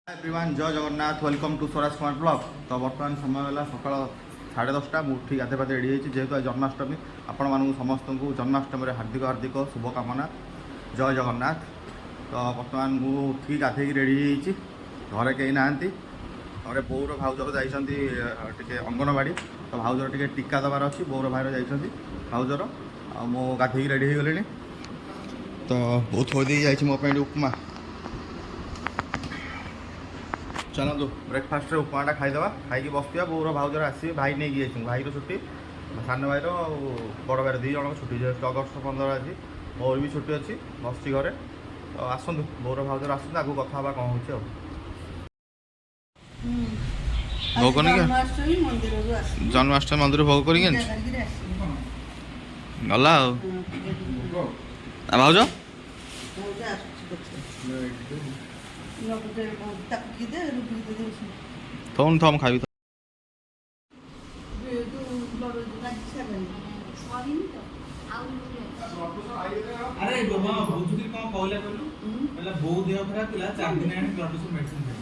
Everyone Jai Jagannath welcome to Swaraj Kumar blog. तो बर्तमान समय है सकाल 10:30 मुझे गाधे पाधे रेडी होती जेहेतु आज जन्माष्टमी आपण मानू समस्त को जन्माष्टमी हार्दिक हार्दिक शुभकामना जय जगन्नाथ। तो बर्तमान मुझे गाधे रेडी होती घरे कहीं ना घरे बोर भाउजर जाइए अंगनवाड़ी तो भाउजर टे टीका देवार अच्छी बोर भाईर जाइए भाउजर मो गाधे रेडी हो गले तो बहुत थोड़ी जाइए मो उपमा चलो ब्रेकफास्ट उपमाटा खाईदे खाई बसता बोर भाउजर आसवे भाई नहीं गए भाई छुट्टी सान भाईर बड़ भाई दी जन छुट्टी जेहतु अगस्ट 15 आज मोर भी छुट्टी अच्छी बस घरे तो आसतु बोर भाउजर आसतु आगू कथा कौन हो भोग जन्माष्टमी मंदिर भोग कर गला भाउज थोन थम खाई अरे बाबा बुझुदी कोन कहले कहलो बहुत देह खराब थिला 4 दिन आने ब्लड प्रेशर मेडिसिन खाई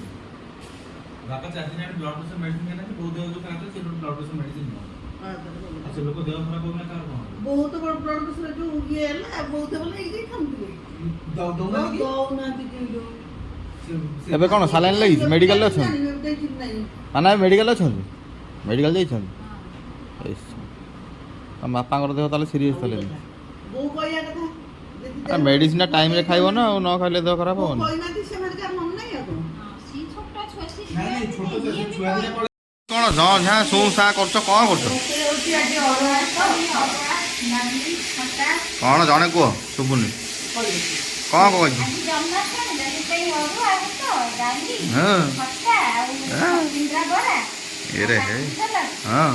बापा 4 दिन आने ब्लड प्रेशर मेडिसिन खाना बहुत देह खराब था से ब्लड प्रेशर मेडिसिन अच्छा लोग देह खराब होना कार कोन बहुत बड़ ब्लड प्रेशर जो ये है बहुत बोले ये खामती दो ना दी एबे कौन सालाइन लगी मेडिकल अच्छा ना मेडिकल अच्छा मेडिकल जाइछन हम बापा देह ताले सीरियस ताले वो कहया कथा मेडिसिन टाइम रे खाइबो ना न खाइले देह खराब हो ना कोई ना से मेडिकल मन नहीं है नहीं छोटो से छुआ दिले कौन ज झा सो सा करछ कौन करछ कौन जने को सुबुनी कौन कहछ ये रे है हाँ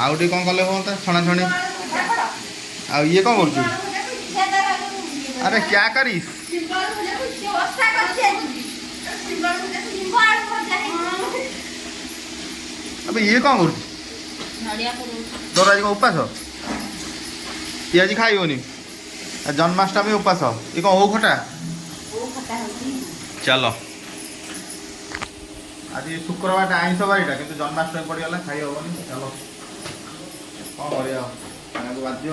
आउ टी कौन कले होता छणा छणी आ ये कौन करछ अरे क्या करिस अबे ये कौन करछ तोर आज उपास ये आज खाइबनी जन्माष्टमी उपास ये कौन हो खटा चलो आज शुक्रवार आईस बारीटा कि जन्माष्टमी पड़गला खाई हेनी चलो कौन कर बाध्य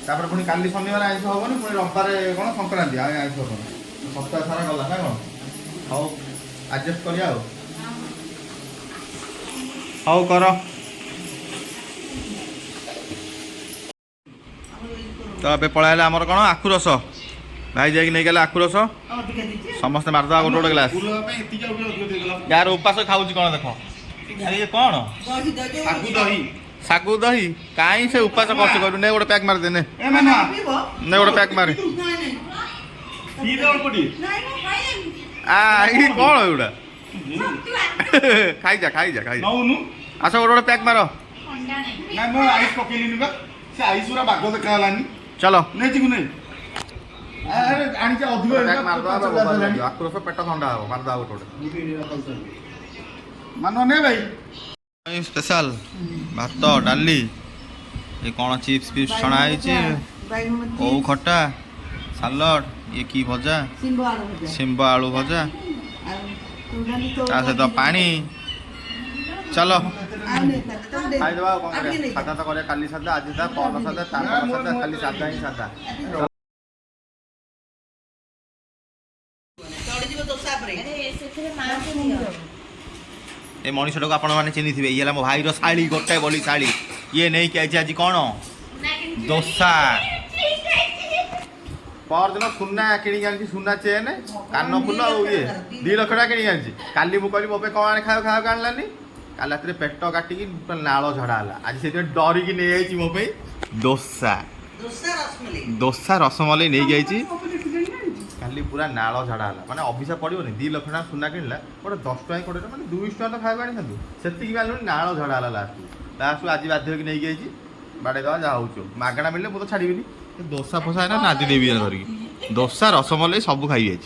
तापर पुणी काली शनिवार आईस हेनी पुणी रविवार कौन संक्रांति आईस हेनी सप्ताह सारा गला ना कौन हाउ एडजस्ट करिया हाउ कर तो ए पଳାଇଲେ ଆମର କ'ଣ ଆଖୁ ରସ ଭାଇ ଯାଇକି ନେଇ ଗଲେ ଆଖୁ ରସ ସମସ୍ତେ ମାରିଦେବା ଗୋଟେ ଗୋଟେ ଗ୍ଲାସ୍ ଯାହାର ଉପାସ ଖାଉଛି କ'ଣ ଦେଖ ଇଏ କ'ଣ ଶାଗୁ ଦହି କାହିଁ ସେ ଉପାସ କରୁଛି କହିଲୁ ନେ ଗୋଟେ ପ୍ୟାକ୍ ମାରିଦେ ନେ ଗୋଟେ ପ୍ୟାକ୍ ମାରେ ଇଏ କ'ଣ ଏଗୁଡ଼ା ଖାଇଯା ଖାଇଯା ଖାଇଯା ଆସ ଗୋଟେ ଗୋଟେ ପ୍ୟାକ୍ ମାର चलो नहीं जी नहीं अरे आनी चा अधिक मार दो आक्रोश पेट ठंडा हो मार दो गोटे मानो ने भाई स्पेशल भात डाली ये कौन चिप्स पिप्स छणा है ओ खट्टा सालड ये की भजा सिंब आलू भजा सहित पानी चलो खाईदे सादा तो करे काली सादा आज सादा पर सादा तार सादा खाली सादा ही सादा ए मनीषटा को आपण माने चिन्ही थिबे ये मो भाई रो साड़ी गोटे बोली साड़ी ये नहीं कि आज कौन दोसा पर दिन सुना किणी आनी सुना चेन कान फुल ये 2 लाख टका किणी आनी काली मु कहली मो पे कौन खाओ खाओ कानलानी काल रात पेट काटिकी नाल झड़ा है आज से डरिकी नहीं जाइए मो दोसा दोसा रसमलाई नहीं जाइए खाली पूरा नाल झड़ा है माने अभिशाप पड़ोनी 2 लाख टका सुना किणला गोटे 10 टका कोड़े मैंने 200 टका खाଇବା आनी था से नाल झड़ा है लास्ट आज बाध्य नहीं जाइए बाड़े दवा जहाँ हो मागणा मिले मुझे छाड़ी दोसा फोसा है ना नादी देवी धरिकी दोसा रसमलाई सब खाई जाइए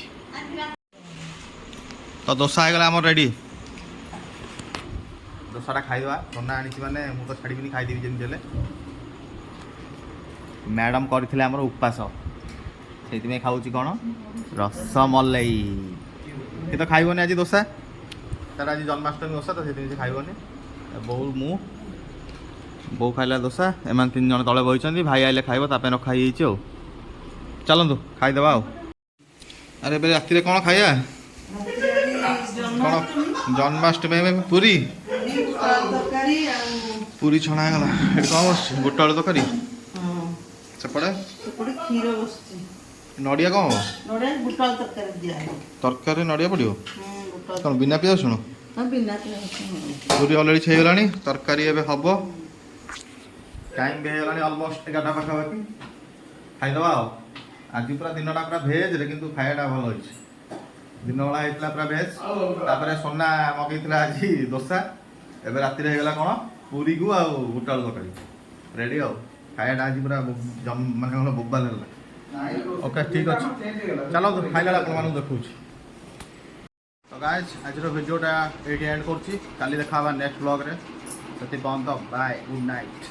तो दोसा होगा आम रेडी दोसाटा खाइदेवा सोना आनी मैंने मुझे छाड़ी खाईदेवी जमी मैडम करथिले हमर उपास ସେଇଥିପାଇଁ ଖାଉଛି କ'ଣ ରସମଲେଇ। ସେ ତ ଖାଇବନି ଆଜି ଦୋସା, ତାର ଆଜି ଜନ୍ମାଷ୍ଟମୀ ଦୋସା ତ ସେଥିପାଇଁ ସେ ଖାଇବନି। ବୋଉ ମୁଁ ବୋଉ ଖାଇଲା ଦୋସା, ଏମାନେ 3 ଜଣ ତଳେ ବଇଛନ୍ତି, ଭାଇ ଆଇଲେ ଖାଇବ, ତା ପାଇଁ ରଖା ହେଇଯାଇଛି। ଆଉ ଚାଲନ୍ତୁ ଖାଇଦେବା। ଆଉ ଆରେ ଏବେ ରାତିରେ କ'ଣ ଖାଇବା? କ'ଣ ଜନ୍ମାଷ୍ଟମୀ ପୁରୀ ତରକାରୀ ଆଉ ପୁରୀ ଛଣା ହେଇଗଲା। ଏଠି କ'ଣ ବସୁଛି? ବୁଟ ଆଳୁ ତରକାରୀ। ସେପଟେ ସେପଟେ କ୍ଷୀର ବସିଛି। ନଡ଼ିଆ କ'ଣ ହବ? ନଡ଼ିଆ ବୁଟ ଆଳୁ ତରକାରୀ ଦିଆହବ। ତରକାରୀ ନଡ଼ିଆ ପଡ଼ିବ? ବୁଟ କ'ଣ ବିନା ପିଆଜ ରସୁଣ? ହଁ ବିନା ପିଆଜ ରସୁଣ। ପୁରୀ ଅଲରେଡ଼ି ହେଇଗଲାଣି, ତରକାରୀ ଏବେ ହବ। ଟାଇମ୍ ବି ହେଇଗଲାଣି ଅଲମୋଷ୍ଟ 11ଟା ପାଖାପାଖି। ଖାଇଦେବା। ଆଉ ଆଜି ପୁରା ଦିନଟା ପୁରା ଭେଜ୍ରେ, କିନ୍ତୁ ଖାଇବାଟା ଭଲ ହେଇଛି। ଦିନବେଳା ହେଇଥିଲା ପୁରା ଭେଜ୍, ତାପରେ সোনা ମଗେଇଥିଲା ଆଜି ଦୋସା, ଏବେ ରାତିରେ ହେଇଗଲା କ'ଣ ପୁରୀକୁ ଆଉ ବୁଟ ଆଳୁ ତରକାରୀ ରେଡ଼ି। ଆଉ ଖାଇବାଟା ଆଜି ପୁରା ମାନେ କ'ଣ ବୋବାଲ ହେଲା। ଓକେ ଠିକ୍ ଅଛି, ଚାଲନ୍ତୁ ଖାଇଲା ଆପଣମାନଙ୍କୁ ଦେଖାଉଛି। ତ ଗାଇସ୍ ଆଜିର ଭିଡ଼ିଓଟା ଏଇଠି ଏଣ୍ଡ କରୁଛି। କାଲି ଦେଖା ହେବା ନେକ୍ସଟ ବ୍ଲଗ୍ରେ। ସେଥି ପର୍ଯ୍ୟନ୍ତ ବାଏ, ଗୁଡ୍ ନାଇଟ୍।